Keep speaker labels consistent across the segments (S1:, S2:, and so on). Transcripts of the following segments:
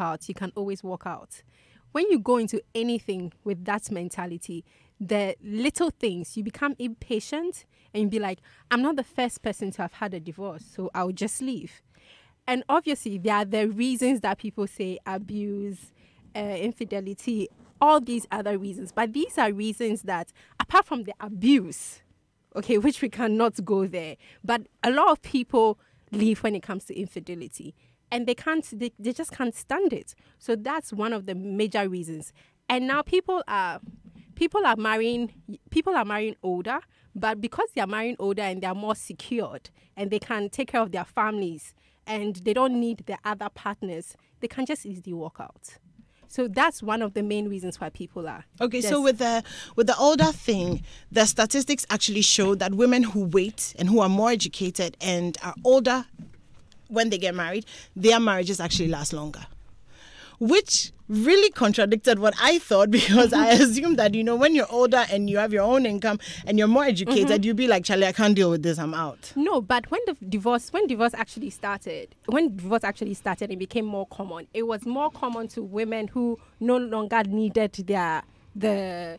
S1: out, you can always walk out. When you go into anything with that mentality, the little things, you become impatient and you be like, I'm not the first person to have had a divorce, so I'll just leave. And obviously, there are the reasons that people say abuse, infidelity, all these other reasons. But these are reasons that, apart from the abuse, okay, which we cannot go there, but a lot of people leave when it comes to infidelity. And they just can't stand it. So that's one of the major reasons. And now people are marrying older, but because they are marrying older and they are more secured and they can take care of their families and they don't need the other partners, they can just easily walk out. So that's one of the main reasons why people are.
S2: Okay, so with the older thing, the statistics actually show that women who wait and who are more educated and are older when they get married, their marriages actually last longer. Which really contradicted what I thought, because I assumed that, when you're older and you have your own income and you're more educated, you'd be like, Charlie, I can't deal with this, I'm out.
S1: No, but when divorce actually started, it became more common. It was more common to women who no longer needed the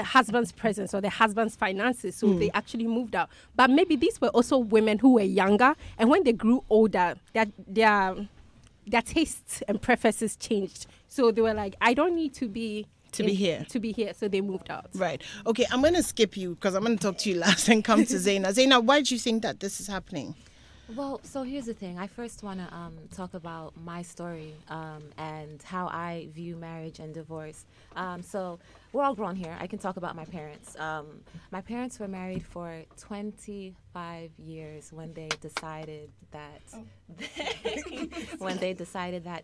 S1: husband's presence or the husband's finances, so they actually moved out. But maybe these were also women who were younger, and when they grew older, their tastes and preferences changed. So they were like, I don't need to be here. So they moved out.
S2: Right. Okay, I'm going to skip you because I'm going to talk to you last and come to Zaina. Zaina, why do you think that this is happening?
S3: Well, so here's the thing. I first want to talk about my story and how I view marriage and divorce. So we're all grown here. I can talk about my parents. My parents were married for 25 years when they decided that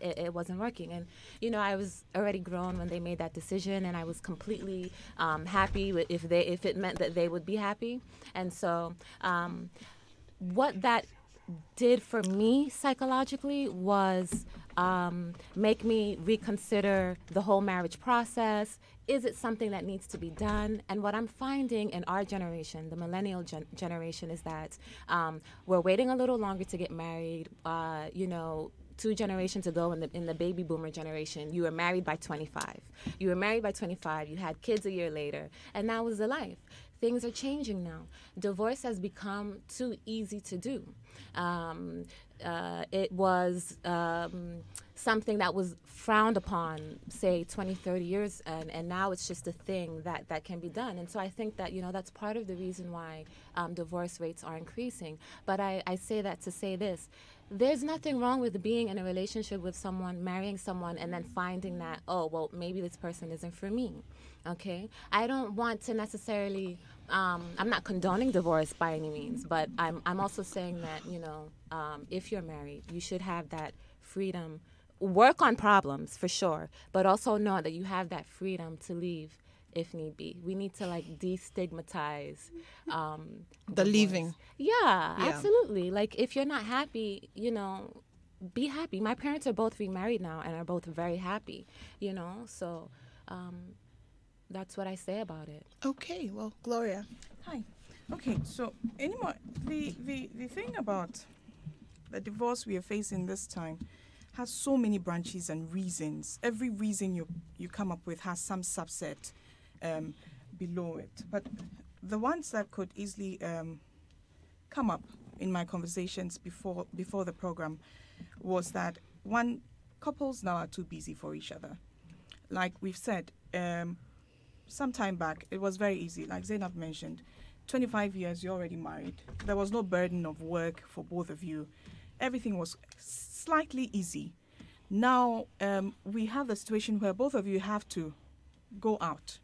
S3: it wasn't working. And I was already grown when they made that decision, and I was completely happy if it meant that they would be happy. And so what that did for me psychologically was make me reconsider the whole marriage process. Is it something that needs to be done? And what I'm finding in our generation, the millennial generation, is that we're waiting a little longer to get married. 2 generations ago in the baby boomer generation, you were married by 25. You had kids a year later, and that was the life. Things are changing now. Divorce has become too easy to do. It was something that was frowned upon, say, 20, 30 years, and now it's just a thing that can be done. And so I think that, that's part of the reason why divorce rates are increasing. But I say that to say this. There's nothing wrong with being in a relationship with someone, marrying someone, and then finding that, oh, well, maybe this person isn't for me. Okay? I don't want to necessarily, I'm not condoning divorce by any means, but I'm also saying that, if you're married, you should have that freedom. Work on problems, for sure, but also know that you have that freedom to leave if need be. We need to destigmatize
S2: the leaving.
S3: Yeah, absolutely. Like, if you're not happy, be happy. My parents are both remarried now and are both very happy, so that's what I say about it.
S2: Okay, well, Gloria.
S4: Hi. Okay, so anymore, the thing about the divorce we are facing this time has so many branches and reasons. Every reason you come up with has some subset below it. But the ones that could easily come up in my conversations before the program was that, one, couples now are too busy for each other. Like we've said, some time back, it was very easy. Like Zainab mentioned, 25 years, you're already married. There was no burden of work for both of you. Everything was slightly easy. Now we have the situation where both of you have to go out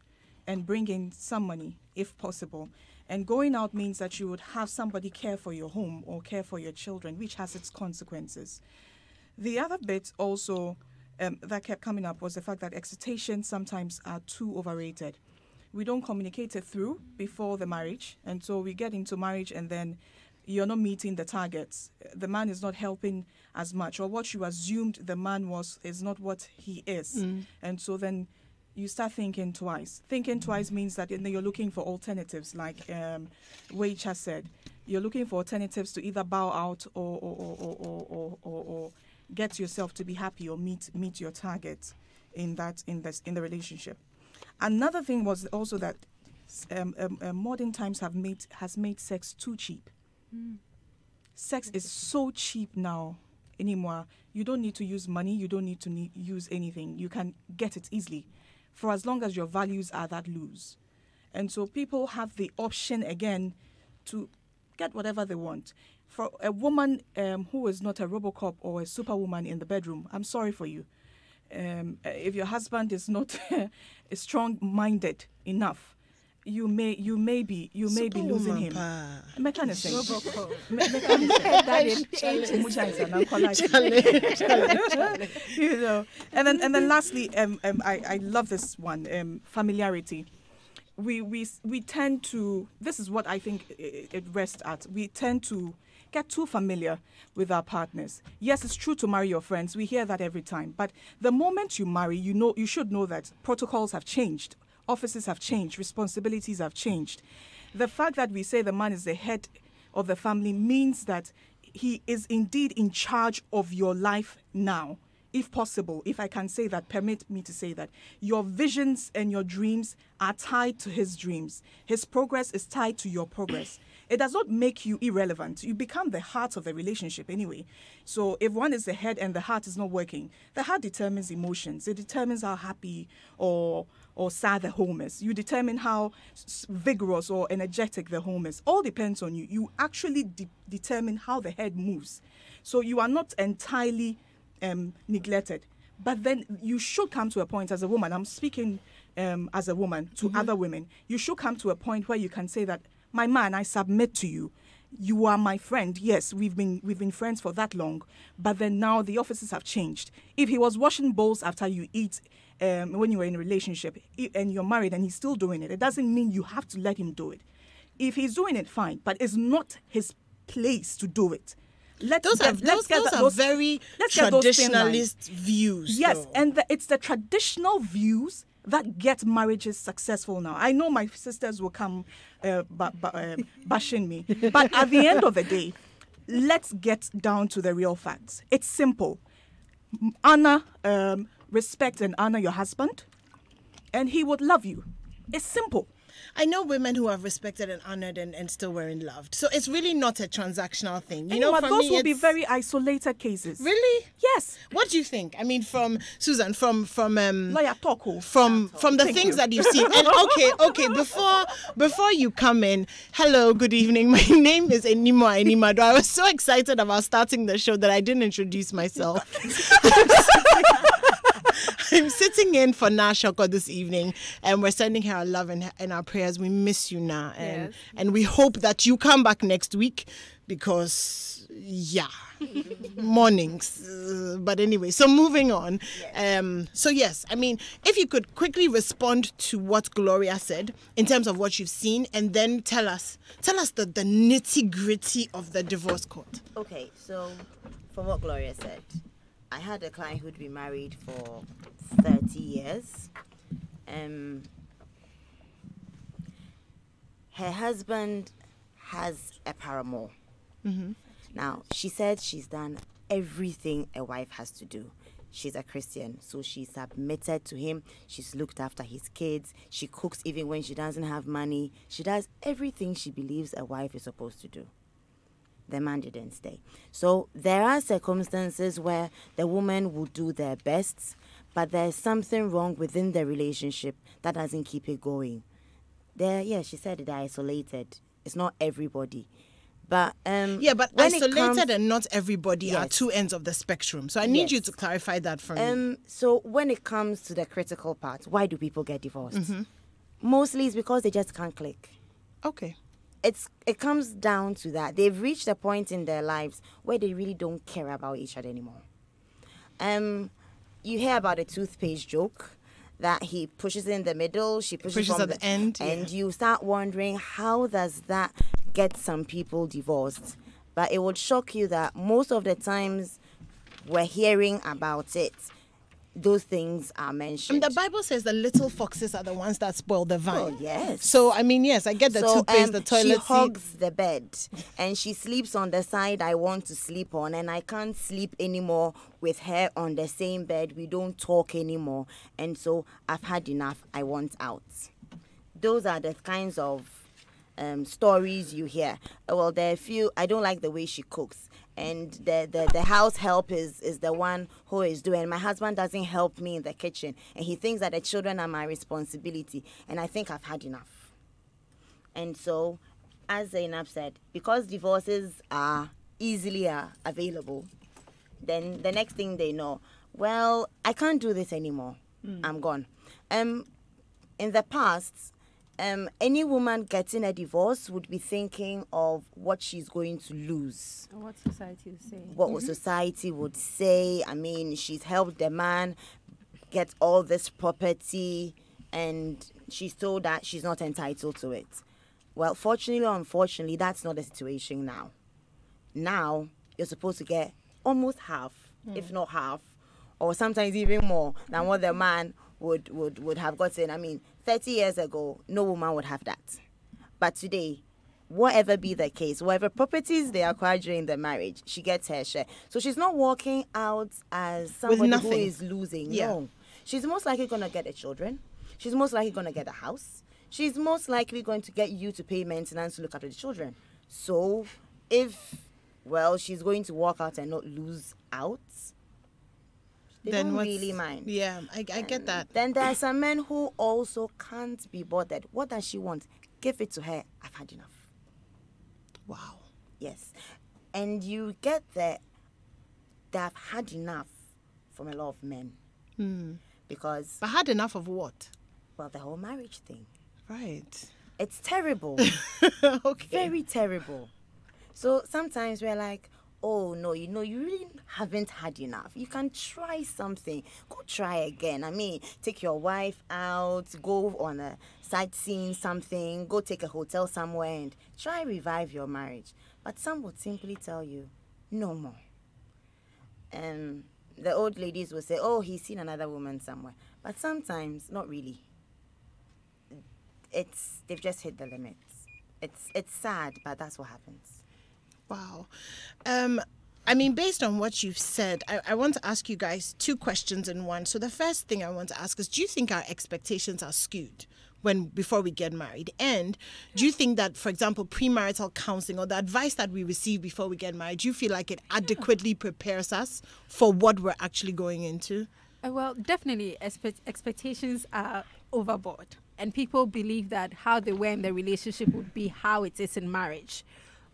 S4: and bring in some money, if possible. And going out means that you would have somebody care for your home or care for your children, which has its consequences. The other bit also that kept coming up was the fact that expectations sometimes are too overrated. We don't communicate it through before the marriage, and so we get into marriage and then you're not meeting the targets. The man is not helping as much, or what you assumed the man was is not what he is. And so then you start thinking twice. Thinking twice means that you're looking for alternatives, like Wage has said. You're looking for alternatives to either bow out or get yourself to be happy or meet your target in the relationship. Another thing was also that modern times has made sex too cheap. Sex is so cheap now anymore. You don't need to use money. You don't need to use anything. You can get it easily for as long as your values are that loose. And so people have the option again to get whatever they want. For a woman who is not a RoboCop or a superwoman in the bedroom, I'm sorry for you. If your husband is not strong-minded enough, you may be losing him. Mechanism. You know. And then lastly, I love this one, familiarity. We tend to, this is what I think it rests at. We tend to get too familiar with our partners. Yes, it's true to marry your friends. We hear that every time. But the moment you marry, you should know that protocols have changed. Offices have changed. Responsibilities have changed. The fact that we say the man is the head of the family means that he is indeed in charge of your life now. If possible, if I can say that, permit me to say that. Your visions and your dreams are tied to his dreams. His progress is tied to your progress. It does not make you irrelevant. You become the heart of the relationship anyway. So if one is the head and the heart is not working, the heart determines emotions. It determines how happy or sad the home is. You determine how vigorous or energetic the home is. All depends on you. You actually determine how the head moves. So you are not entirely neglected. But then you should come to a point as a woman, I'm speaking as a woman to other women, you should come to a point where you can say that, my man, I submit to you. You are my friend. Yes, we've been friends for that long, but then now the offices have changed. If he was washing bowls after you eat when you were in a relationship and you're married and he's still doing it, it doesn't mean you have to let him do it. If he's doing it, fine, but it's not his place to do it.
S2: Those are very traditionalist views.
S4: Yes,
S2: though.
S4: and it's the traditional views that get marriages successful now. I know my sisters will come bashing me, but at the end of the day, let's get down to the real facts. It's simple. Honor, respect and honor your husband, and he would love you. It's simple.
S2: I know women who have respected and honored and still weren't loved. So it's really not a transactional thing. You know, for
S4: those
S2: me,
S4: will be very isolated cases.
S2: Really?
S4: Yes.
S2: What do you think? I mean, from Susan, from
S4: lawyer talk.
S2: From the
S4: Thank
S2: things
S4: you.
S2: that you've seen. And okay, before you come in, hello, good evening. My name is Enimado. I was so excited about starting the show that I didn't introduce myself. I'm sitting in for Nashoko this evening, and we're sending her our love and our prayers. We miss you now, and we hope that you come back next week because, mornings. But anyway, so moving on. So yes, I mean, if you could quickly respond to what Gloria said in terms of what you've seen, and then tell us the nitty gritty of the divorce court.
S5: Okay, so from what Gloria said, I had a client who'd been married for 30 years. Her husband has a paramour.
S2: Mm-hmm.
S5: Now, she said she's done everything a wife has to do. She's a Christian, so she's submitted to him. She's looked after his kids. She cooks even when she doesn't have money. She does everything she believes a wife is supposed to do. The man didn't stay. So there are circumstances where the woman will do their best, but there's something wrong within the relationship that doesn't keep it going. She said they're isolated. It's not everybody. But
S2: but isolated and not everybody are two ends of the spectrum. So I need you to clarify that for me.
S5: So when it comes to the critical part, why do people get divorced? Mm-hmm. Mostly it's because they just can't click.
S2: Okay.
S5: It comes down to that. They've reached a point in their lives where they really don't care about each other anymore. You hear about a toothpaste joke that he pushes in the middle, she pushes from
S2: at the end,
S5: and you start wondering, how does that get some people divorced? But it would shock you that most of the times we're hearing about it, those things are mentioned.
S2: And the Bible says the little foxes are the ones that spoil the vine.
S5: Oh, yes.
S2: So, I mean, yes, I get the toothpaste, the toilet
S5: she
S2: seat.
S5: hugs the bed and she sleeps on the side I want to sleep on, and I can't sleep anymore with her on the same bed. We don't talk anymore. And so I've had enough. I want out. Those are the kinds of stories you hear. Well, there are a few. I don't like the way she cooks. And the house help is the one who is doing. My husband doesn't help me in the kitchen, and he thinks that the children are my responsibility. And I think I've had enough. And so, as Zainab said, because divorces are easily available, then the next thing they know, well, I can't do this anymore. I'm gone. In the past, any woman getting a divorce would be thinking of what she's going to lose.
S1: What society would say.
S5: What society would say. I mean, she's helped the man get all this property, and she's told that she's not entitled to it. Well, fortunately or unfortunately, that's not the situation now. Now, you're supposed to get almost half, if not half, or sometimes even more than what the man would have gotten. I mean, 30 years ago, no woman would have that. But today, whatever be the case, whatever properties they acquire during the marriage, she gets her share. So she's not walking out as somebody who is losing.
S2: Yeah.
S5: No. She's most likely going to get the children. She's most likely going to get a house. She's most likely going to get you to pay maintenance to look after the children. So if, well, she's going to walk out and not lose out, they don't really mind.
S2: Yeah, I get that.
S5: Then there are some men who also can't be bothered. What does she want? Give it to her. I've had enough.
S2: Wow.
S5: Yes. And you get that they've had enough from a lot of men. Because,
S2: But had enough of what?
S5: well, the whole marriage thing.
S2: Right.
S5: It's terrible.
S2: Okay.
S5: Very terrible. So sometimes we're like, oh, no, you really haven't had enough. You can try something. Go try again. I mean, take your wife out, go on a sightseeing something, go take a hotel somewhere and try revive your marriage. But some would simply tell you, no more. The old ladies will say, oh, he's seen another woman somewhere. But sometimes, not really. They've just hit the limits. It's sad, but that's what happens.
S2: Wow. I mean, based on what you've said, I want to ask you guys two questions in one. So the first thing I want to ask is, do you think our expectations are skewed before we get married? And do you think that, for example, premarital counseling or the advice that we receive before we get married, do you feel like it adequately prepares us for what we're actually going into?
S1: Well, definitely expectations are overboard. And people believe that how they were in the relationship would be how it is in marriage.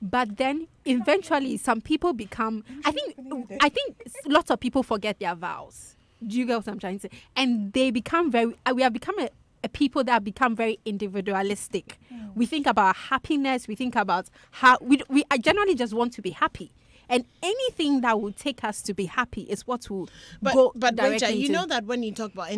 S1: But then eventually some people become, I think lots of people forget their vows. Do you get what I'm trying to say? And they become we have become a people that have become very individualistic. We think about happiness. We think about how we generally just want to be happy. And anything that will take us to be happy is what will go
S2: But
S1: directly
S2: Rachel, you
S1: into-
S2: know that when you talk about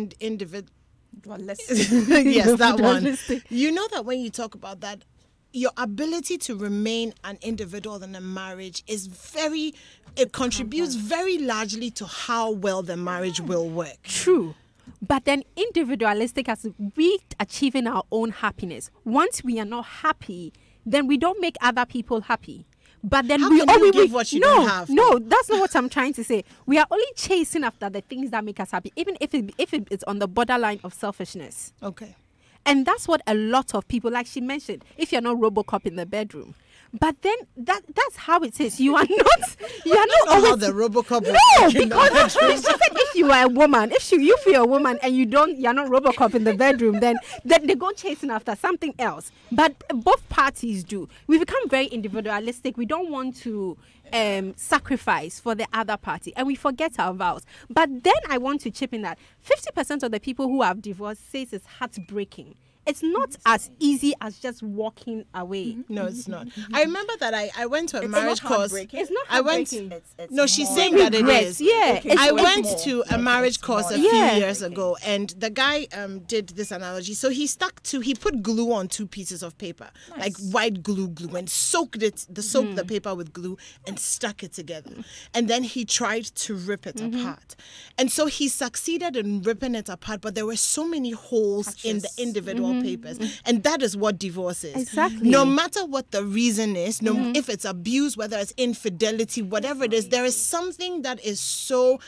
S4: Let's
S2: yes, that one.
S1: Individualistic.
S2: You know that when you talk about that, your ability to remain an individual in a marriage it contributes very largely to how well the marriage will work.
S1: True. But then individualistic as we achieving our own happiness. Once we are not happy, then we don't make other people happy. But then
S2: How
S1: we
S2: can you
S1: only
S2: give what you don't have?
S1: No, that's not what I'm trying to say. We are only chasing after the things that make us happy, even if it is on the borderline of selfishness.
S2: Okay.
S1: And that's what a lot of people, like she mentioned, if you're not RoboCop in the bedroom. But then that's how it is. You are not
S2: How
S1: always
S2: the RoboCop
S1: no, because she said if you are a woman, if you feel a woman and you're not RoboCop in the bedroom, then they go chasing after something else. But both parties do. We become very individualistic. We don't want to sacrifice for the other party, and we forget our vows. But then I want to chip in that 50% of the people who have divorced says it's heartbreaking. it's not as easy as just walking away.
S2: No, it's not. I remember that I went to a marriage
S4: not
S2: course.
S4: heartbreaking.
S1: It's not
S2: I went.
S1: heartbreaking.
S2: No, she's
S5: more-
S2: saying that it
S1: Regrets,
S2: is.
S1: yeah.
S4: Okay,
S1: It's
S2: I
S1: way
S2: went
S1: more.
S2: to a marriage course a few
S1: Yeah.
S2: years ago, and the guy did this analogy. So he put glue on two pieces of paper, like white glue, and soaked the paper with glue and stuck it together. And then he tried to rip it apart. And so he succeeded in ripping it apart, but there were so many holes in the individual papers. And that is what divorce is.
S1: Exactly.
S2: No matter what the reason is, if it's abuse, whether it's infidelity, whatever it is, there is something that is so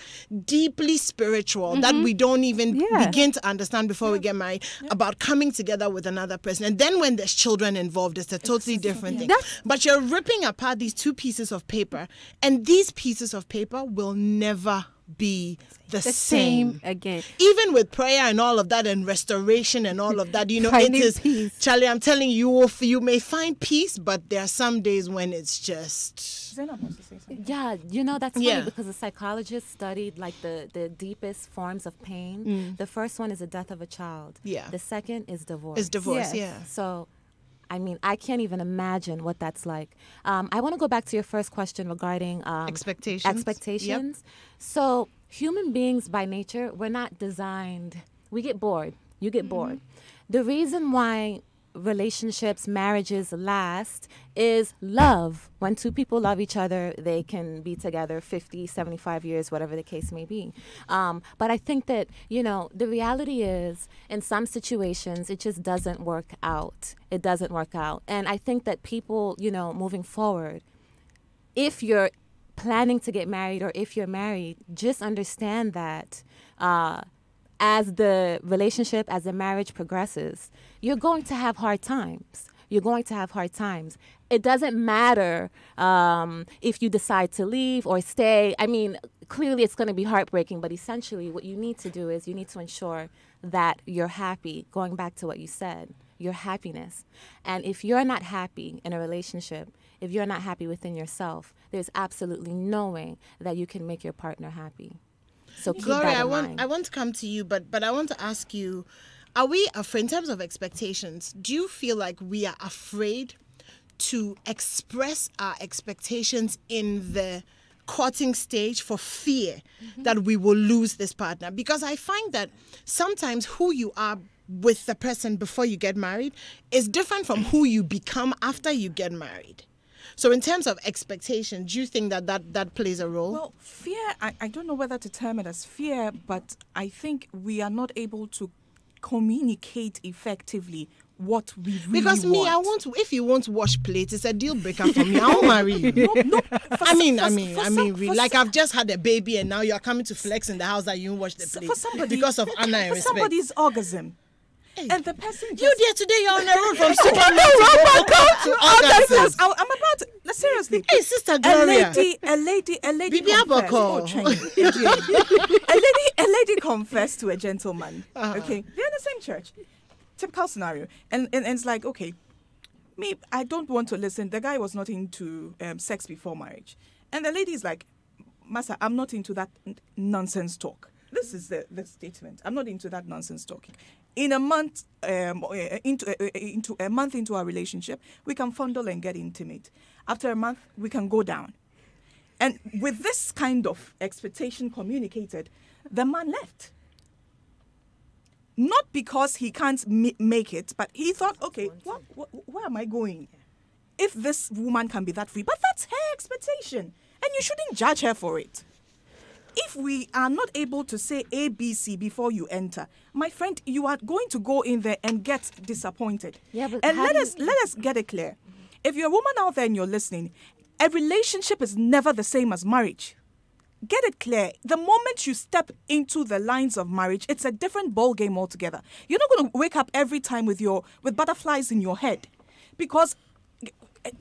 S2: deeply spiritual that we don't even
S1: Yeah.
S2: begin to understand before we get married about coming together with another person. And then when there's children involved, it's a totally different thing. But you're ripping apart these two pieces of paper, and these pieces of paper will never be the
S1: The
S2: same
S1: same again.
S2: even with prayer and all of that and restoration and all of that, it
S1: Finding
S2: is
S1: peace.
S2: Charlie, I'm telling you, you may find peace, but there are some days when it's just
S4: Zainab wants to say something.
S3: Yeah, that's funny
S2: Yeah.
S3: because the psychologist studied like the deepest forms of pain. The first one is the death of a child.
S2: Yeah.
S3: The second is divorce.
S2: it's divorce.
S1: Yes.
S2: Yeah.
S3: So, I mean, I can't even imagine what that's like. I want to go back to your first question regarding
S2: Expectations.
S3: Expectations. So, human beings by nature, we're not designed. We get bored. You get bored. The reason why relationships, marriages last is love. When two people love each other, they can be together 50, 75 years, whatever the case may be. But I think that, the reality is in some situations, it just doesn't work out. It doesn't work out. And I think that people, moving forward, if you're planning to get married or if you're married, just understand that as the relationship, as the marriage progresses, you're going to have hard times. You're going to have hard times. It doesn't matter if you decide to leave or stay. I mean, clearly it's going to be heartbreaking, but essentially what you need to do is you need to ensure that you're happy, going back to what you said, your happiness. And if you're not happy in a relationship, if you're not happy within yourself, there's absolutely no way that you can make your partner happy. So keep
S2: Gloria,
S3: that in mind.
S2: I want to come to you, but I want to ask you, are we afraid, in terms of expectations, do you feel like we are afraid to express our expectations in the courting stage for fear that we will lose this partner? Because I find that sometimes who you are with the person before you get married is different from who you become after you get married. So in terms of expectations, do you think that plays a role?
S4: Well, fear, I don't know whether to term it as fear, but I think we are not able to communicate effectively what we really
S2: Because me, I want to. If you want to wash plates, it's a deal breaker for me. I won't marry you.
S4: No,
S2: I mean, like I've just had a baby and now you're coming to flex in the house that you won't wash the plates
S4: for somebody,
S2: because of honor and
S4: for
S2: respect.
S4: somebody's orgasm. And the person
S2: You
S4: just...
S2: there today? You're on the road from Superman to Augustus.
S4: I'm about to... Seriously.
S2: Hey, Sister Gloria.
S4: A lady
S2: Bibi
S4: confessed.
S2: Aboko.
S4: Oh, train. a lady confessed to a gentleman. Okay, they're in the same church. Typical scenario, and it's like, okay, me, I don't want to listen. The guy was not into sex before marriage, and the lady is like, Master, I'm not into that nonsense talk. This is the statement. I'm not into that nonsense talking. In a month, into a month into our relationship, we can fondle and get intimate. After a month, we can go down. And with this kind of expectation communicated, the man left. Not because he can't make it, but he thought, okay, where am I going? If this woman can be that free, but that's her expectation, and you shouldn't judge her for it. If we are not able to say A, B, C before you enter, my friend, you are going to go in there and get disappointed.
S3: Yeah, but
S4: and
S3: how
S4: let
S3: do you-
S4: us get it clear. If you're a woman out there and you're listening, a relationship is never the same as marriage. Get it clear. The moment you step into the lines of marriage, it's a different ball game altogether. You're not going to wake up every time with butterflies in your head, because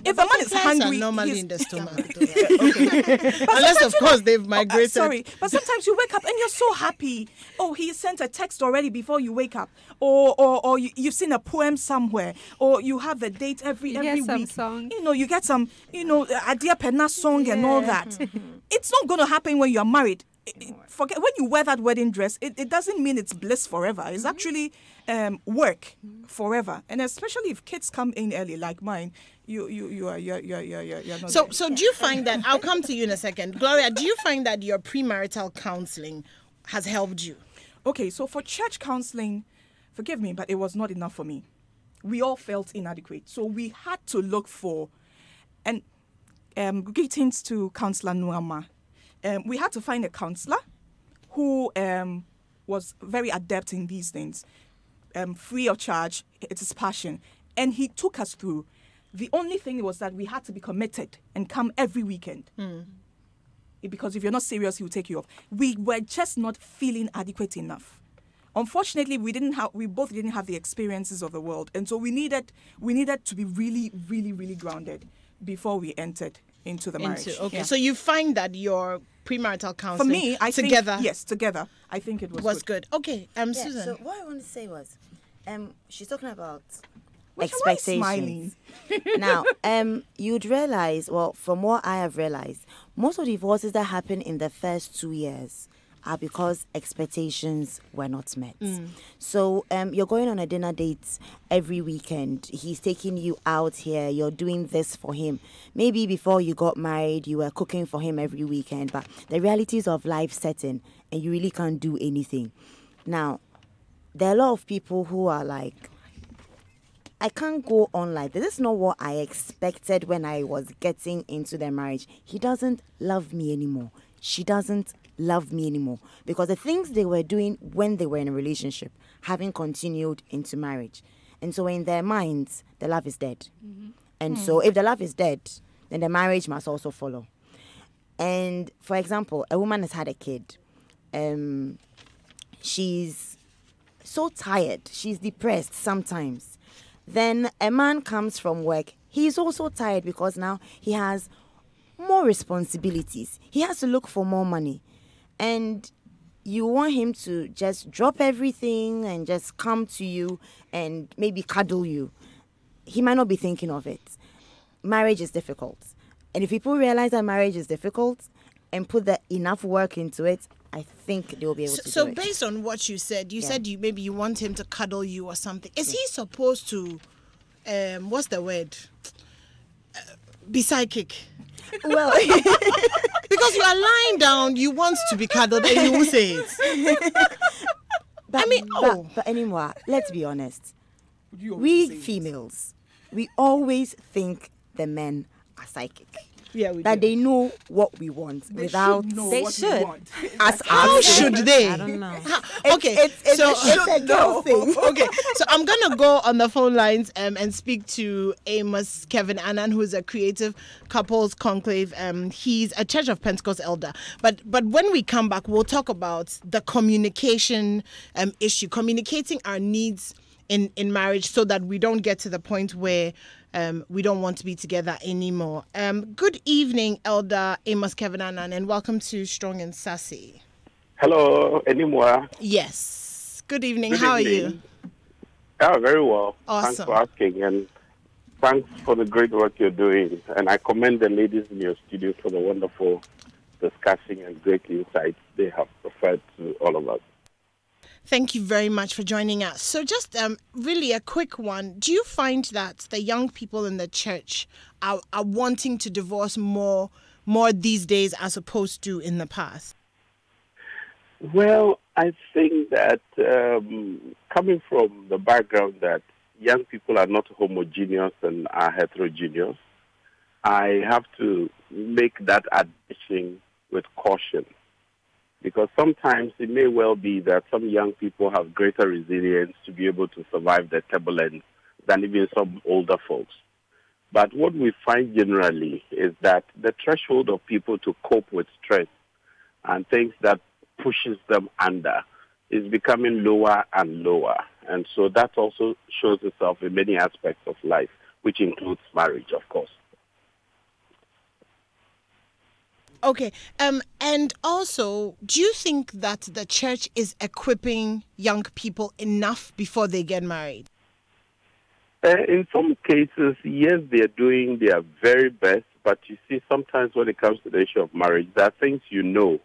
S4: if a man is
S2: Butterflies
S4: hungry,
S2: are normally
S4: he's-
S2: in the stomach.
S4: But
S2: Unless,
S4: sometimes
S2: of course, they've migrated.
S4: sorry, but sometimes you wake up and you're so happy. Oh, he sent a text already before you wake up, or you've seen a poem somewhere, or you have the date every
S1: hear some
S4: week.
S1: song.
S4: You get some, Adia Penna song and all that. It's not going to happen when you're married. forget when you wear that wedding dress, it doesn't mean it's bliss forever. It's actually work forever. And especially if kids come in early like mine, you're not
S2: So
S4: there.
S2: so do you find that, I'll come to you in a second, Gloria, do you find that your premarital counseling has helped you?
S4: Okay, so for church counseling, forgive me, but it was not enough for me. We all felt inadequate. So we had to look for, and greetings to Counselor Nuama. We had to find a counselor who was very adept in these things, free of charge. It's his passion. And he took us through. The only thing was that we had to be committed and come every weekend. Because if you're not serious, he will take you off. We were just not feeling adequate enough. Unfortunately, we both didn't have the experiences of the world. And so we needed to be really, really, really grounded before we entered into the marriage.
S2: Okay,
S4: Yeah.
S2: so you find that your premarital counseling
S4: For me, I
S2: together
S4: think, yes, together, I think it was
S2: good. Okay,
S5: Yeah,
S2: Susan.
S5: so what I want to say was, she's talking about
S4: Why am I
S5: expectations.
S4: smiling?
S5: Now, you'd realize, well, from what I have realized, most of the divorces that happen in the first 2 years are because expectations were not met. So you're going on a dinner date every weekend. He's taking you out here. You're doing this for him. Maybe before you got married, you were cooking for him every weekend. But the realities of life set in, and you really can't do anything. Now, there are a lot of people who are like, I can't go on like this. This is not what I expected when I was getting into the marriage. He doesn't love me anymore. She doesn't love me anymore. Because the things they were doing when they were in a relationship haven't continued into marriage. And so in their minds, the love is dead. And so if the love is dead, then the marriage must also follow. And for example, a woman has had a kid. She's so tired. She's depressed sometimes. Then a man comes from work. He's also tired because now he has more responsibilities. He has to look for more money. And you want him to just drop everything and just come to you and maybe cuddle you. He might not be thinking of it. Marriage is difficult. And if people realize that marriage is difficult and put the enough work into it, I think they will be able to
S2: So
S5: do it.
S2: based on what you said,
S5: Yeah.
S2: said maybe you want him to cuddle you or something. Is he supposed to, what's the word? Be psychic?
S5: Well,
S2: Because you are lying down, you want to be cuddled, and you will say it.
S5: but,
S2: I mean,
S5: but anymore, let's be honest.
S4: You
S5: We
S4: always say it.
S5: females, we always think the men are psychic.
S2: Yeah, we
S5: That
S2: do.
S5: they know what we want
S4: They
S5: without
S4: should know
S3: They
S4: what
S3: should.
S4: we want.
S5: us
S2: How
S5: asking.
S2: should they?
S3: I don't know.
S2: Okay,
S5: It's
S2: so
S5: a girl thing.
S2: okay, so I'm gonna go on the phone lines and speak to Amos Kevin Annan, who's a creative couples conclave. He's a Church of Pentecost elder. But when we come back, we'll talk about the communication issue, communicating our needs in marriage, so that we don't get to the point where we don't want to be together anymore. Good evening, Elder Amos Kevin Annan, and welcome to Strong and Sassy.
S6: Hello, anymore?
S2: Yes. Good evening.
S6: Good
S2: How are
S6: evening.
S2: you?
S6: Yeah, very well.
S2: Awesome.
S6: Thanks for asking, and thanks for the great work you're doing. And I commend the ladies in your studio for the wonderful discussing and great insights they have provided to all of us.
S2: Thank you very much for joining us. So just really a quick one. Do you find that the young people in the church are wanting to divorce more these days as opposed to in the past?
S6: Well, I think that coming from the background that young people are not homogeneous and are heterogeneous, I have to make that addition with caution. Because sometimes it may well be that some young people have greater resilience to be able to survive the turbulence than even some older folks. But what we find generally is that the threshold of people to cope with stress and things that pushes them under is becoming lower and lower. And so that also shows itself in many aspects of life, which includes marriage, of course.
S2: Okay. And also, do you think that the church is equipping young people enough before they get married?
S6: In some cases, yes, they are doing their very best. But you see, sometimes when it comes to the issue of marriage, there are things you know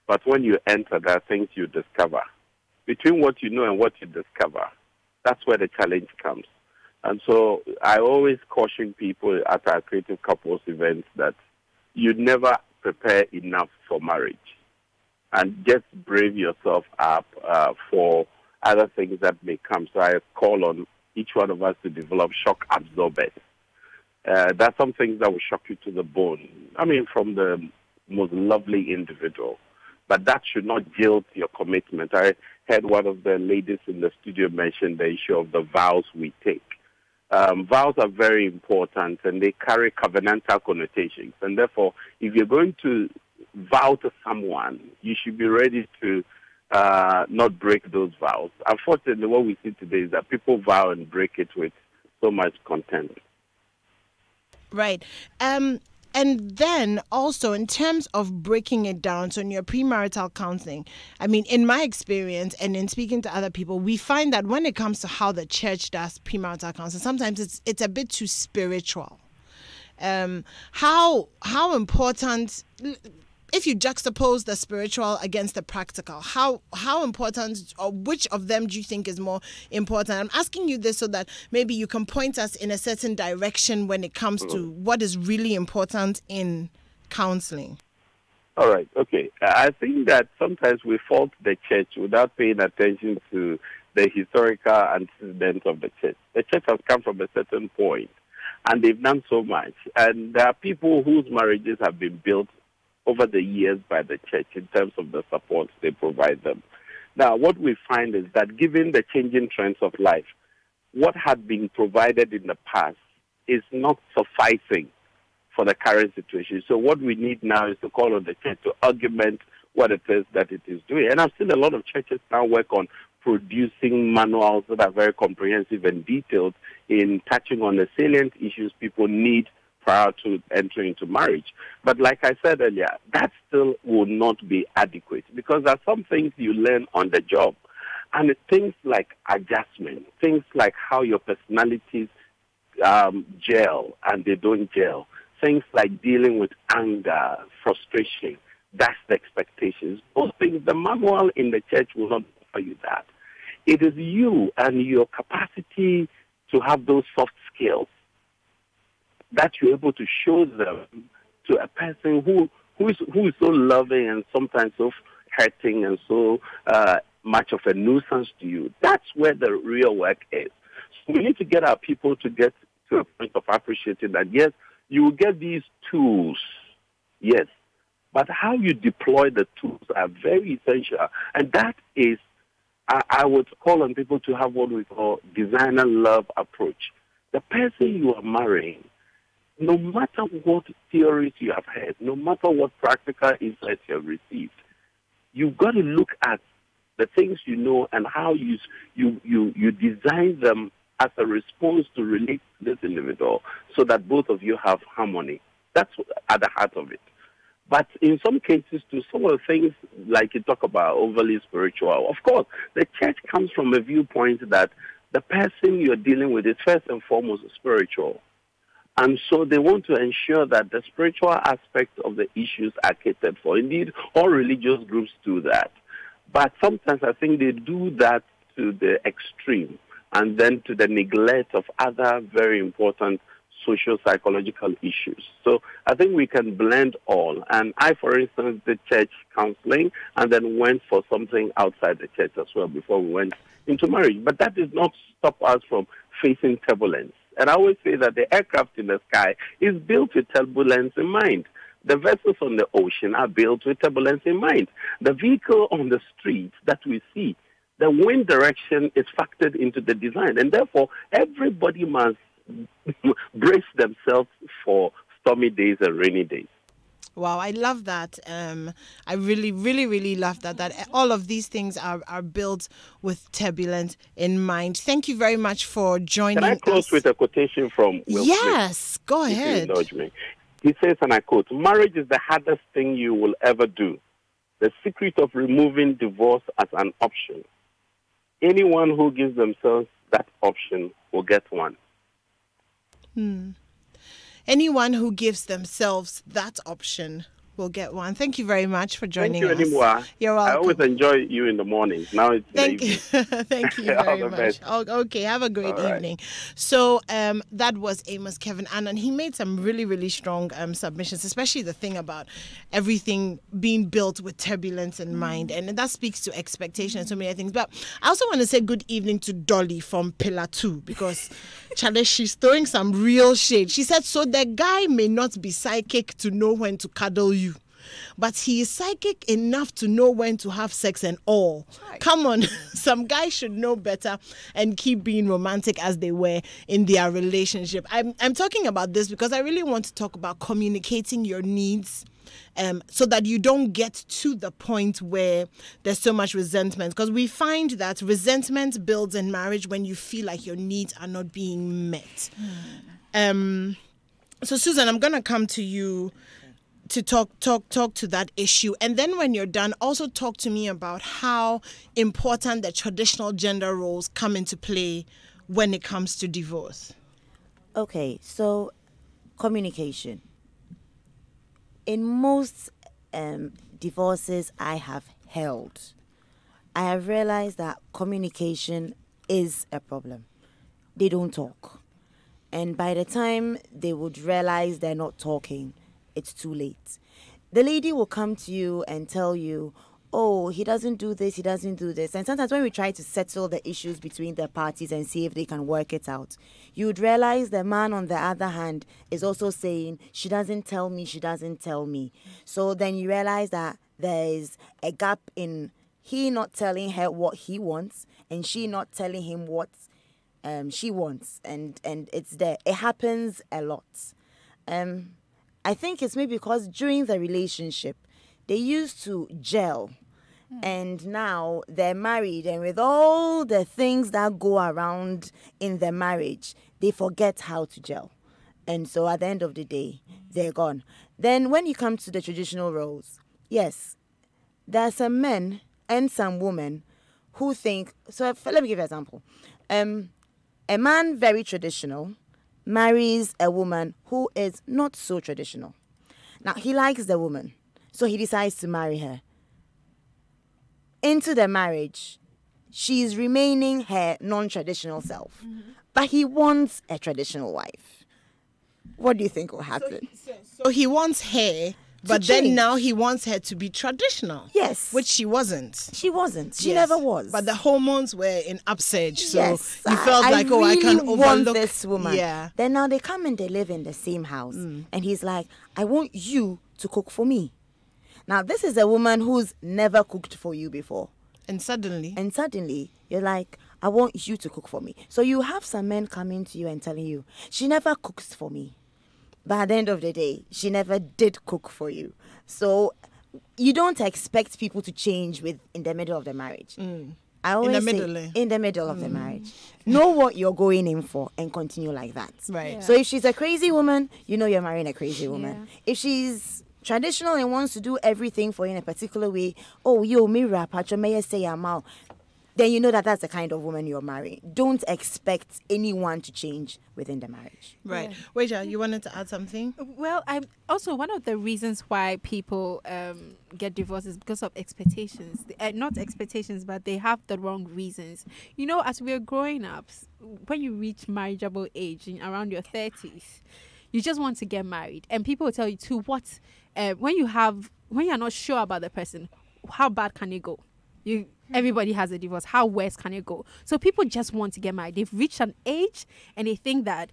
S6: But when you enter, there are things you discover. Between what you know and what you discover, that's where the challenge comes. And so I always caution people at our creative couples events that you never prepare enough for marriage. And just brave yourself up for other things that may come. So I call on each one of us to develop shock absorbers. That's some things that will shock you to the bone. I mean, from the most lovely individual. But that should not jilt your commitment. I heard one of the ladies in the studio mention the issue of the vows we take. Vows are very important, and they carry covenantal connotations. And therefore, if you're going to vow to someone, you should be ready to not break those vows. Unfortunately, what we see today is that people vow and break it with so much content.
S2: Right. And then also in terms of breaking it down, so in your premarital counseling, I mean, in my experience and in speaking to other people, we find that when it comes to how the church does premarital counseling, sometimes it's a bit too spiritual. How important, if you juxtapose the spiritual against the practical, how important, or which of them do you think is more important? I'm asking you this so that maybe you can point us in a certain direction when it comes to what is really important in counseling.
S6: All right, okay. I think that sometimes we fault the church without paying attention to the historical antecedents of the church. The church has come from a certain point, and they've done so much. And there are people whose marriages have been built over the years by the church in terms of the support they provide them. Now, what we find is that given the changing trends of life, what had been provided in the past is not sufficing for the current situation. So what we need now is to call on the church to augment what it is that it is doing. And I've seen a lot of churches now work on producing manuals that are very comprehensive and detailed in touching on the salient issues people need prior to entering into marriage. But like I said earlier, that still will not be adequate because there are some things you learn on the job. And things like adjustment, things like how your personalities gel and they don't gel, things like dealing with anger, frustration, that's the expectations. Those things, the manual in the church will not offer you that. It is you and your capacity to have those soft skills that you're able to show them to a person who is so loving and sometimes so hurting and so much of a nuisance to you. That's where the real work is. So we need to get our people to get to a point of appreciating that, yes, you will get these tools, yes, but how you deploy the tools are very essential. And that is, I would call on people to have what we call designer love approach. The person you are marrying, no matter what theories you have heard, no matter what practical insights you have received, you've got to look at the things you know and how you design them as a response to relate to this individual so that both of you have harmony. That's at the heart of it. But in some cases, to some of the things like you talk about overly spiritual, of course, the church comes from a viewpoint that the person you're dealing with is first and foremost spiritual. And so they want to ensure that the spiritual aspects of the issues are catered for. Indeed, all religious groups do that. But sometimes I think they do that to the extreme and then to the neglect of other very important social psychological issues. So I think we can blend all. And I, for instance, did church counseling and then went for something outside the church as well before we went into marriage. But that did not stop us from facing turbulence. And I always say that the aircraft in the sky is built with turbulence in mind. The vessels on the ocean are built with turbulence in mind. The vehicle on the streets that we see, the wind direction is factored into the design. And therefore, everybody must brace themselves for stormy days and rainy days.
S2: Wow, I love that. I really, really, really love that all of these things are built with turbulence in mind. Thank you very much for joining us.
S6: Can I close with a quotation from Will Smith?
S2: Yes, go ahead.
S6: If you indulge me. He says, and I quote, "Marriage is the hardest thing you will ever do. The secret of removing divorce as an option. Anyone who gives themselves that option will get one."
S2: Anyone who gives themselves that option We'll get one. Thank you very much for joining
S6: Thank you,
S2: us.
S6: Enimwa.
S2: You're
S6: I
S2: welcome.
S6: always enjoy you in the mornings. Now it's in
S2: Thank
S6: the
S2: you.
S6: evening.
S2: Thank you
S6: All
S2: very
S6: the
S2: much.
S6: best.
S2: Okay, have a great
S6: All right.
S2: evening. So that was Amos Kevin Annan. He made some really, really strong submissions, especially the thing about everything being built with turbulence in mind. And that speaks to expectation and so many other things. But I also want to say good evening to Dolly from Pillar 2 because Chale, she's throwing some real shade. She said, so the guy may not be psychic to know when to cuddle you, but he is psychic enough to know when to have sex and all. Come on, some guys should know better and keep being romantic as they were in their relationship. I'm talking about this because I really want to talk about communicating your needs. So that you don't get to the point where there's so much resentment. Because we find that resentment builds in marriage when you feel like your needs are not being met. So Susan, I'm going to come to you to talk to that issue. And then when you're done, also talk to me about how important the traditional gender roles come into play when it comes to divorce.
S5: Okay, so communication. In most divorces I have held, I have realized that communication is a problem. They don't talk. And by the time they would realize they're not talking, it's too late. The lady will come to you and tell you, oh, he doesn't do this, he doesn't do this. And sometimes when we try to settle the issues between the parties and see if they can work it out, you would realize the man on the other hand is also saying, she doesn't tell me, she doesn't tell me. So then you realize that there is a gap in he not telling her what he wants and she not telling him what she wants. And it's there. It happens a lot. I think it's maybe because during the relationship, they used to gel. And now they're married, and with all the things that go around in the marriage, they forget how to gel. And so at the end of the day, they're gone. Then when you come to the traditional roles, yes, there are some men and some women who think, so let me give you an example. A man very traditional marries a woman who is not so traditional. Now, he likes the woman, so he decides to marry her. Into the marriage, she's remaining her non-traditional self. But he wants a traditional wife. What do you think will happen?
S2: So he wants her, but then
S5: change.
S2: now he wants her to be traditional.
S5: Yes.
S2: Which she wasn't.
S5: She wasn't. She
S2: Yes.
S5: never was.
S2: But the hormones were in upsurge, so
S5: Yes,
S2: you felt like, oh, I can
S5: really want
S2: overlook
S5: this woman.
S2: Yeah.
S5: Then now they come and they live in the same house. And he's like, I want you to cook for me. Now, this is a woman who's never cooked for you before.
S2: And suddenly,
S5: And suddenly, you're like, I want you to cook for me. So you have some men coming to you and telling you, she never cooks for me. But at the end of the day, she never did cook for you. So you don't expect people to change in the middle of the marriage. I always say, in the middle of the marriage. Know what you're going in for and continue like that.
S2: right.
S1: Yeah.
S5: So if she's a crazy woman, you know you're marrying a crazy woman. If she's traditional and wants to do everything for you in a particular way, oh, yo, Mira, Pacho, may I say I'm out, then you know that that's the kind of woman you're marrying. Don't expect anyone to change within the marriage.
S2: Right. Weija, you wanted to add something?
S1: Well, I'm also one of the reasons why people get divorced is because of expectations. Not expectations, but they have the wrong reasons. You know, as we're growing up, when you reach marriageable age in around your 30s, you just want to get married, and people will tell you to what when you're not sure about the person, how bad can it go? Everybody has a divorce. How worse can it go? So people just want to get married. They've reached an age and they think that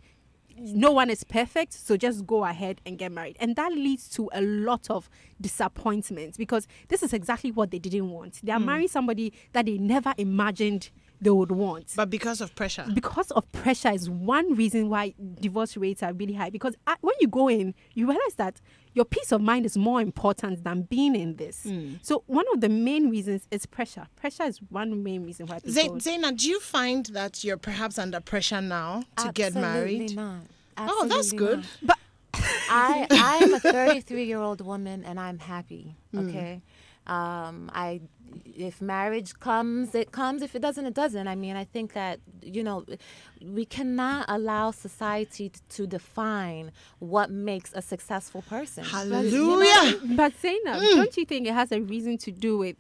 S1: no one is perfect, so just go ahead and get married. And that leads to a lot of disappointment because this is exactly what they didn't want. They are marrying somebody that they never imagined they would want.
S2: But because of pressure.
S1: Because of pressure is one reason why divorce rates are really high. Because when you go in, you realize that your peace of mind is more important than being in this. So one of the main reasons is pressure. Pressure is one main reason why people...
S2: Zaina, do you find that you're perhaps under pressure now to get married?
S3: Absolutely not.
S2: Oh, that's
S3: Absolutely
S2: good.
S3: not.
S1: But
S3: I'm a 33-year-old woman and I'm happy. Okay. if marriage comes, it comes. If it doesn't, it doesn't. I mean, I think that, we cannot allow society to define what makes a successful person.
S2: Hallelujah.
S1: But Zainab, don't you think it has a reason to do with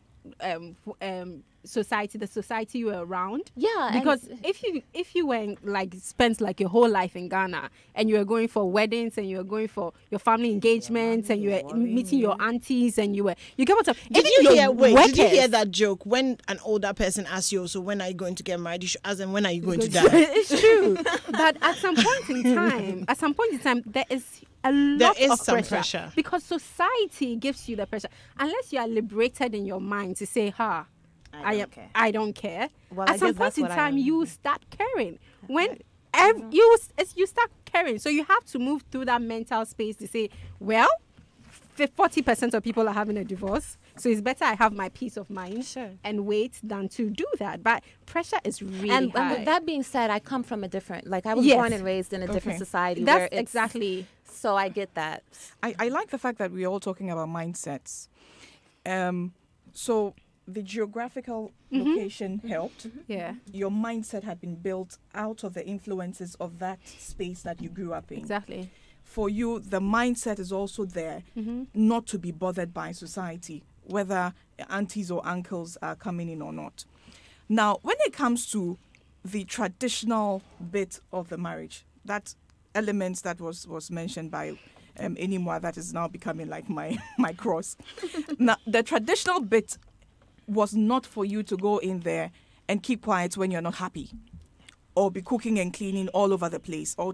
S1: society, the society you were around?
S3: Yeah,
S1: because if you were spent like your whole life in Ghana and you were going for weddings and you were going for your family engagements and you were meeting your aunties and you get what I'm
S2: Did you hear that joke? When an older person asks you, so when are you going to get married, you should ask them, when are you going to die?
S1: It's true. But at some point in time, there is a lot of pressure because society gives you the pressure. Unless you are liberated in your mind to say, I don't care.
S3: Well,
S1: at some point in time, you start caring. When you start caring, so you have to move through that mental space to say, well, 40% of people are having a divorce, so it's better I have my peace of mind and wait than to do that. But pressure is really high.
S3: And with that being said, I come from a different, I was born and raised in a different society.
S1: That's exactly.
S3: So I get that.
S4: I like the fact that we're all talking about mindsets. So the geographical location helped.
S1: Yeah.
S4: Your mindset had been built out of the influences of that space that you grew up in.
S1: Exactly.
S4: For you, the mindset is also there not to be bothered by society, whether aunties or uncles are coming in or not. Now, when it comes to the traditional bit of the marriage, that element that was mentioned by Enimwa, that is now becoming like my cross. Now, the traditional bit was not for you to go in there and keep quiet when you're not happy, or be cooking and cleaning all over the place, or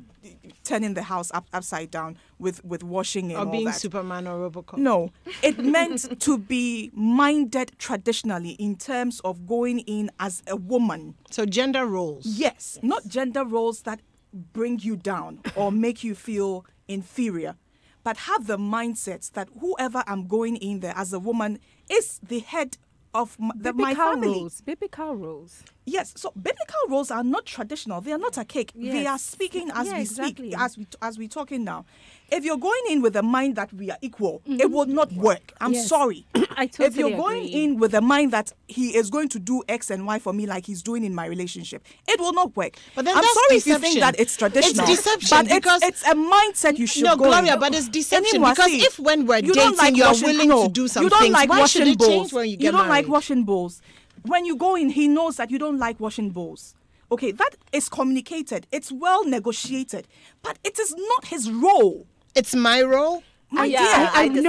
S4: turning the house upside down with washing and all that. Or
S2: being Superman or Robocop.
S4: No, it meant to be minded traditionally in terms of going in as a woman.
S2: So gender roles.
S4: Yes, not gender roles that bring you down or make you feel inferior, but have the mindset that whoever I'm going in there as a woman is the head of my family.
S1: Biblical rules.
S4: Yes, so biblical roles are not traditional. They are not a cake.
S1: Yes.
S4: They are speaking as we
S1: exactly.
S4: speak, as we're talking now. If you're going in with the mind that we are equal, it will not work. I'm sorry.
S1: I totally
S4: If you're going
S1: agree.
S4: in with the mind that he is going to do X and Y for me like he's doing in my relationship, it will not work.
S2: But then
S4: I'm
S2: that's
S4: sorry
S2: deception.
S4: if you think that it's traditional.
S2: It's deception
S4: but
S2: because
S4: it's a mindset you should go
S2: Gloria,
S4: in.
S2: but it's deception
S4: Anyway,
S2: because
S4: see,
S2: if when we're
S4: you don't
S2: dating
S4: like
S2: you're
S4: washing-
S2: willing
S4: no,
S2: to do some
S4: you don't
S2: things,
S4: like
S2: why
S4: washing
S2: should it
S4: bowls.
S2: change when you get
S4: You don't
S2: married?
S4: like washing bowls. When you go in, he knows that you don't like washing bowls. Okay, that is communicated. It's well negotiated, but it is not his role.
S2: It's my role.
S4: My
S3: Yeah,
S4: dear,
S3: I
S4: it is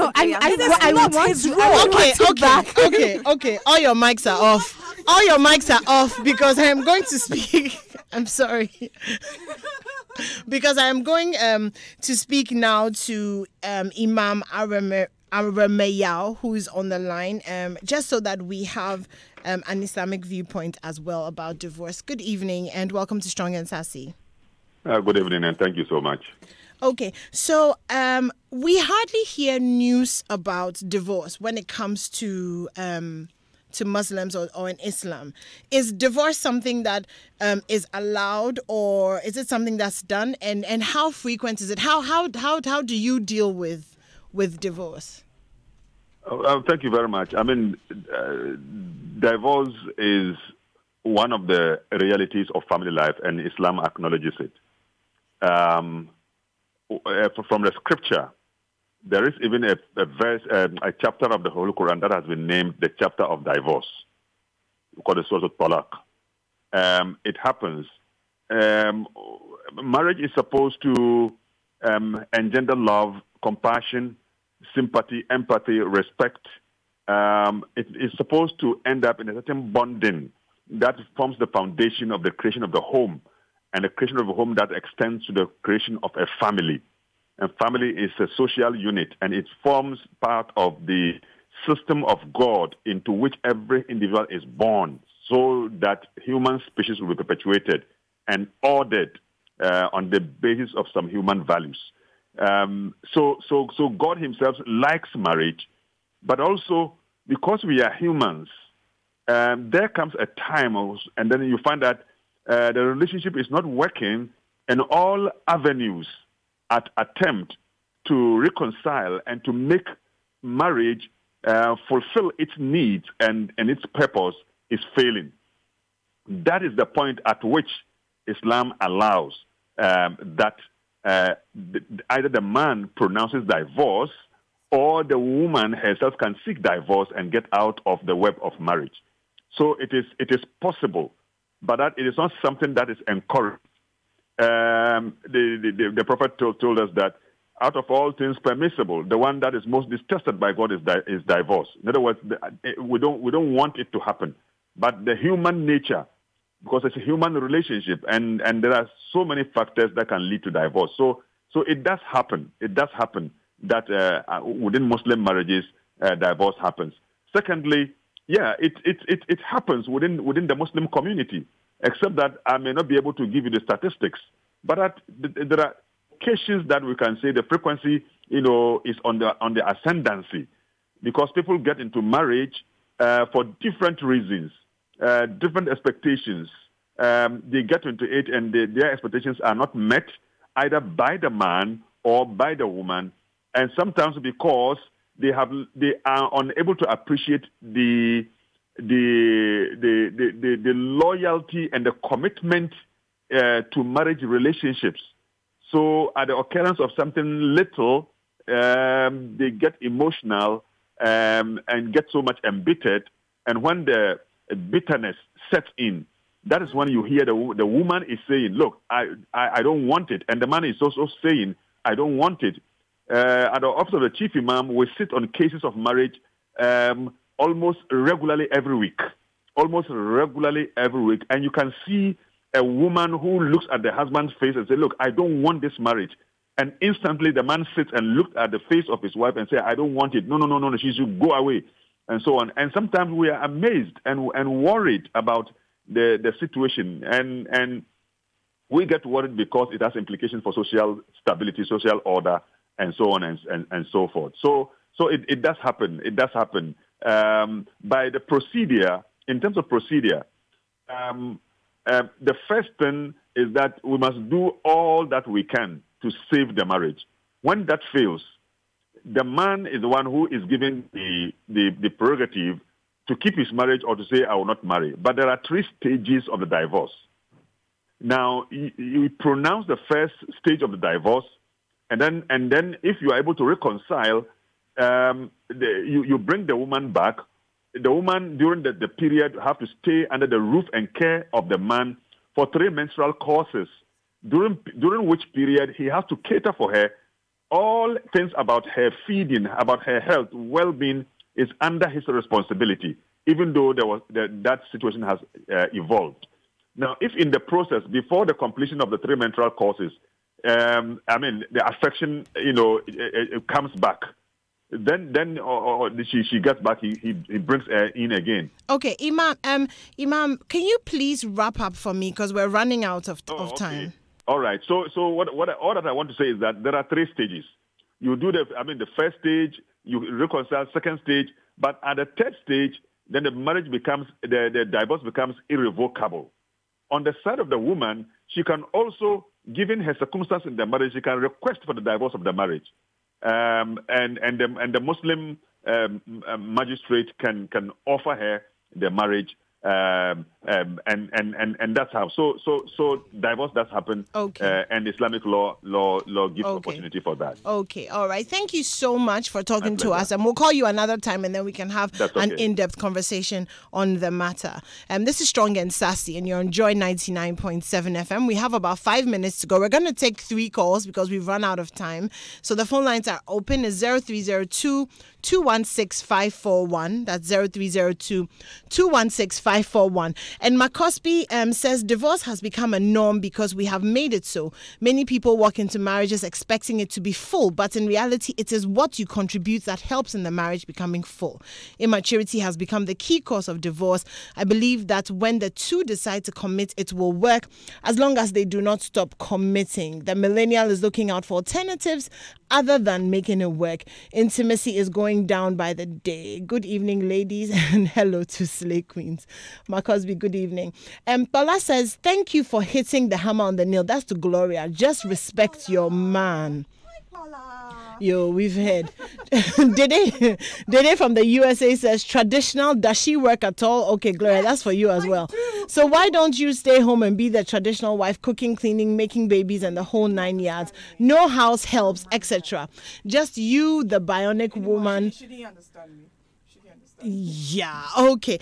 S3: disagree.
S4: not his role.
S2: Okay. All your mics are off. All your mics are off because I am going to speak. I'm sorry. Because I am going to speak now to Imam Arameyao, who is on the line, just so that we have an Islamic viewpoint as well about divorce. Good evening and welcome to Strong and Sassy.
S7: Good evening and thank you so much.
S2: Okay, so we hardly hear news about divorce when it comes to Muslims or in Islam. Is divorce something that is allowed, or is it something that's done? And how frequent is it? How do you deal with divorce?
S7: Thank you very much. I mean, divorce is one of the realities of family life, and Islam acknowledges it. From the scripture, there is even a verse, a chapter of the Holy Quran that has been named the chapter of divorce. We call it Surah Talaq. It happens. Marriage is supposed to engender love, compassion, sympathy, empathy, respect. It is supposed to end up in a certain bonding that forms the foundation of the creation of the home, and the creation of a home that extends to the creation of a family. And family is a social unit, and it forms part of the system of God into which every individual is born, so that human species will be perpetuated and ordered on the basis of some human values. So God himself likes marriage, but also because we are humans, there comes a time, and then you find that the relationship is not working, and all avenues attempt to reconcile and to make marriage fulfill its needs and its purpose is failing. That is the point at which Islam allows that either the man pronounces divorce or the woman herself can seek divorce and get out of the web of marriage. So it is possible, but that it is not something that is encouraged. The Prophet told us that out of all things permissible, the one that is most detested by God is divorce. In other words, we don't want it to happen. But the human nature, because it's a human relationship, and there are so many factors that can lead to divorce. So it does happen. It does happen that within Muslim marriages, divorce happens. Secondly, yeah, it happens within the Muslim community, except that I may not be able to give you the statistics. But there are occasions that we can say the frequency, is on the ascendancy, because people get into marriage for different reasons, different expectations. They get into it, and their expectations are not met either by the man or by the woman, and sometimes because they are unable to appreciate the loyalty and the commitment to marriage relationships. So at the occurrence of something little, they get emotional and get so much embittered. And when the bitterness sets in, that is when you hear the woman is saying, look, I don't want it. And the man is also saying, I don't want it. At the office of the chief imam, we sit on cases of marriage almost regularly every week. And you can see a woman who looks at the husband's face and says, look, I don't want this marriage. And instantly the man sits and looks at the face of his wife and says, I don't want it. No, she should go away. And so on. And sometimes we are amazed and worried about the situation. And we get worried because it has implications for social stability, social order, and so on and so forth. So it does happen. It does happen. By the procedure, in terms of procedure, the first thing is that we must do all that we can to save the marriage. When that fails, the man is the one who is given the prerogative to keep his marriage or to say, I will not marry. But there are 3 stages of the divorce. Now, you pronounce the first stage of the divorce, and then if you are able to reconcile, you bring the woman back. The woman, during the period, have to stay under the roof and care of the man for 3 menstrual courses, during which period he has to cater for her. All things about her feeding, about her health, well-being is under his responsibility, even though that situation has evolved. Now, if in the process, before the completion of the 3 menstrual courses, the affection, it comes back, then she gets back. He brings her in again.
S2: Okay, Imam, can you please wrap up for me because we're running out of time.
S7: All right. So all that I want to say is that there are 3 stages. You do the first stage, you reconcile. Second stage, but at the 3rd stage, then the marriage becomes the divorce becomes irrevocable. On the side of the woman, she can also, given her circumstance in the marriage, she can request for the divorce of the marriage. And the Muslim magistrate can offer her the marriage, and that's how. So divorce does happen.
S2: Okay.
S7: And Islamic law gives opportunity for that.
S2: Okay, all right. Thank you so much for talking to us, and we'll call you another time, and then we can have an in-depth conversation on the matter. This is Strong and Sassy, and you're on Joy 99.7 FM. We have about 5 minutes to go. We're going to take 3 calls because we've run out of time. So the phone lines are open. It's 0302 216 541. That's 0302 216 541. And Makosby says divorce has become a norm because we have made it so. Many people walk into marriages expecting it to be full, but in reality, it is what you contribute that helps in the marriage becoming full. Immaturity has become the key cause of divorce. I believe that when the two decide to commit, it will work as long as they do not stop committing. The millennial is looking out for alternatives other than making it work. Intimacy is going down by the day. Good evening, ladies, and hello to Slay Queens. Marcosby, good evening. Paula says, thank you for hitting the hammer on the nail. That's to Gloria. Just respect your man. Yo, we've heard. Dede from the USA says, traditional, does she work at all? Okay, Gloria, that's for you as well. So why don't you stay home and be the traditional wife, cooking, cleaning, making babies, and the whole 9 yards? No house helps, etc. Just you, the bionic woman.
S4: She didn't understand me.
S2: Yeah, okay.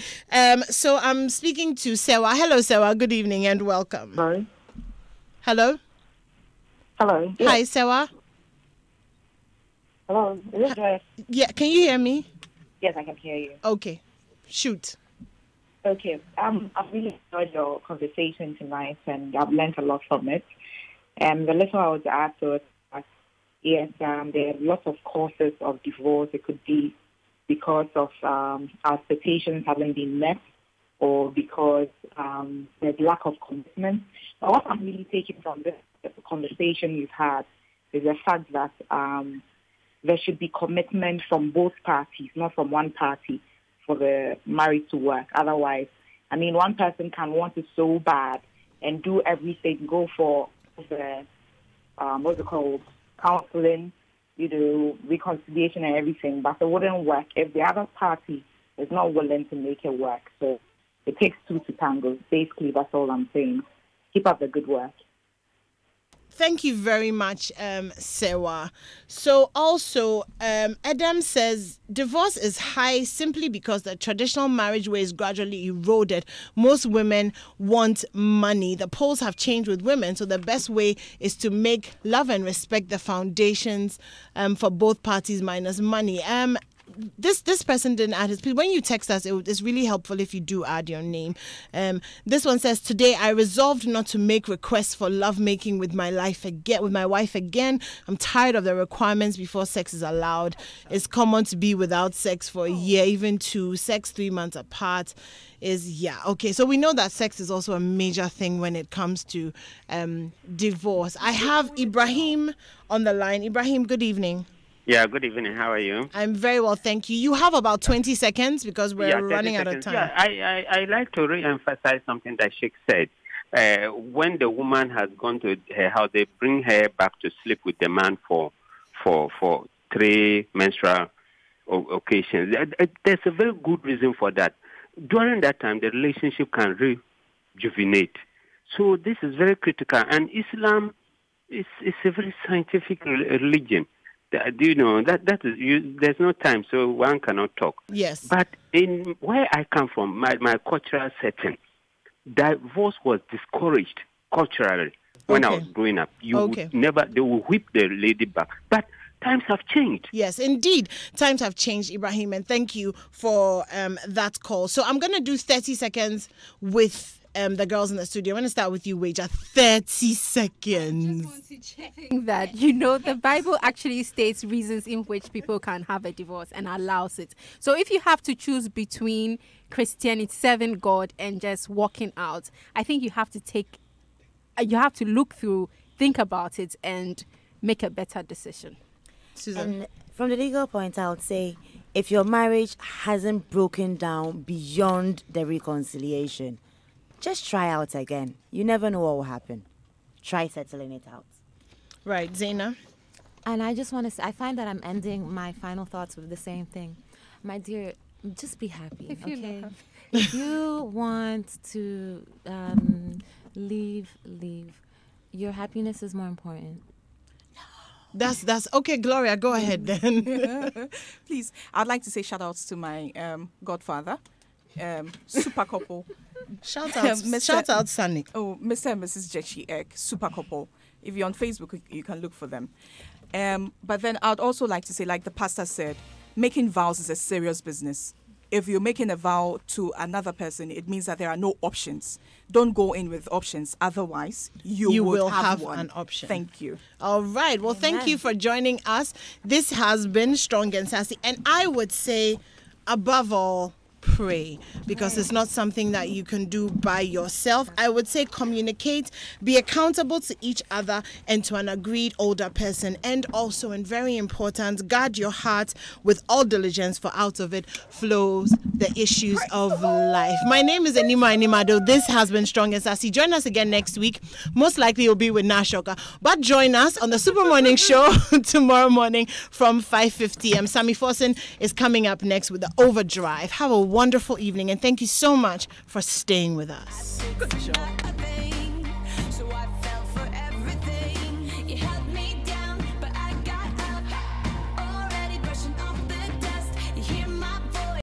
S2: So I'm speaking to Sewa. Hello, Sewa. Good evening and welcome.
S8: Hello.
S2: Hello.
S8: Hello.
S2: Hi, Sewa.
S8: Hello. Is it Joyce?
S2: Yeah, can you hear me?
S8: Yes, I can hear you.
S2: Okay. Shoot.
S8: Okay. I've really enjoyed your conversation tonight, and I've learned a lot from it. The little I was asked was, yes, there are lots of causes of divorce. It could be because of our expectations haven't been met, or because there's lack of commitment. But what I'm really taking from this conversation you've had is the fact that there should be commitment from both parties, not from one party, for the marriage to work. Otherwise, I mean, one person can want it so bad and do everything, go for the, what's it called, counseling, reconciliation and everything, but it wouldn't work if the other party is not willing to make it work. So it takes two to tango. Basically, that's all I'm saying. Keep up the good work.
S2: Thank you very much, Sewa. So also, Adam says divorce is high simply because the traditional marriage way is gradually eroded. Most women want money. The polls have changed with women, so the best way is to make love and respect the foundations for both parties minus money. This person didn't add his. When you text us, it's really helpful if you do add your name. This one says, today I resolved not to make requests for lovemaking with my wife again. I'm tired of the requirements before sex is allowed. It's common to be without sex for a year, even 2. Sex 3 months apart is okay. So we know that sex is also a major thing when it comes to divorce. I have Ibrahim on the line. Ibrahim, good evening.
S9: Yeah, good evening. How are you?
S2: I'm very well, thank you. You have about 20 seconds because we're running out of time.
S9: Yeah, I like to re-emphasize something that Sheikh said. When the woman has gone to her house, they bring her back to sleep with the man for 3 menstrual occasions. There's a very good reason for that. During that time, the relationship can rejuvenate. So this is very critical. And Islam is a very scientific religion. Do you know that there's no time, so one cannot talk.
S2: Yes.
S9: But in where I come from, my cultural setting, divorce was discouraged culturally when I was growing up. They will whip the lady back. But times have changed.
S2: Yes, indeed. Times have changed, Ibrahim, and thank you for that call. So I'm going to do 30 seconds with the girls in the studio. I'm going to start with you, Wager. 30 seconds.
S1: I just want to check that, the Bible actually states reasons in which people can have a divorce and allows it. So if you have to choose between Christianity, serving God, and just walking out, I think you have to look through, think about it, and make a better decision.
S2: Susan.
S5: And from the legal point, I would say if your marriage hasn't broken down beyond the reconciliation, just try out again. You never know what will happen. Try settling it out.
S2: Right, Zaina.
S3: And I just want to say, I find that I'm ending my final thoughts with the same thing. My dear, just be happy, okay? If you want to leave. Your happiness is more important.
S2: That's okay, Gloria, go ahead then.
S4: Please, I'd like to say shout outs to my godfather, super couple.
S2: Shout out, Sunny.
S4: Oh, Mr. and Mrs. Jechi Ek, super couple. If you're on Facebook, you can look for them. But then I'd also like to say, like the pastor said, making vows is a serious business. If you're making a vow to another person, it means that there are no options. Don't go in with options. Otherwise, you will have
S2: an option.
S4: Thank you.
S2: All right. Well, thank you for joining us. This has been Strong and Sassy. And I would say, above all, pray, because it's not something that you can do by yourself. I would say communicate, be accountable to each other and to an agreed older person, and also, and very important, guard your heart with all diligence, for out of it flows the issues of life. My name is Enima Animado. This has been Strong and Sassy. Join us again next week. Most likely it'll be with Nashoka, but join us on the Super Morning Show tomorrow morning from 5:50 am. Sammy Forsen is coming up next with the Overdrive. Have a wonderful evening, and thank you so much for staying with us.
S10: Good job.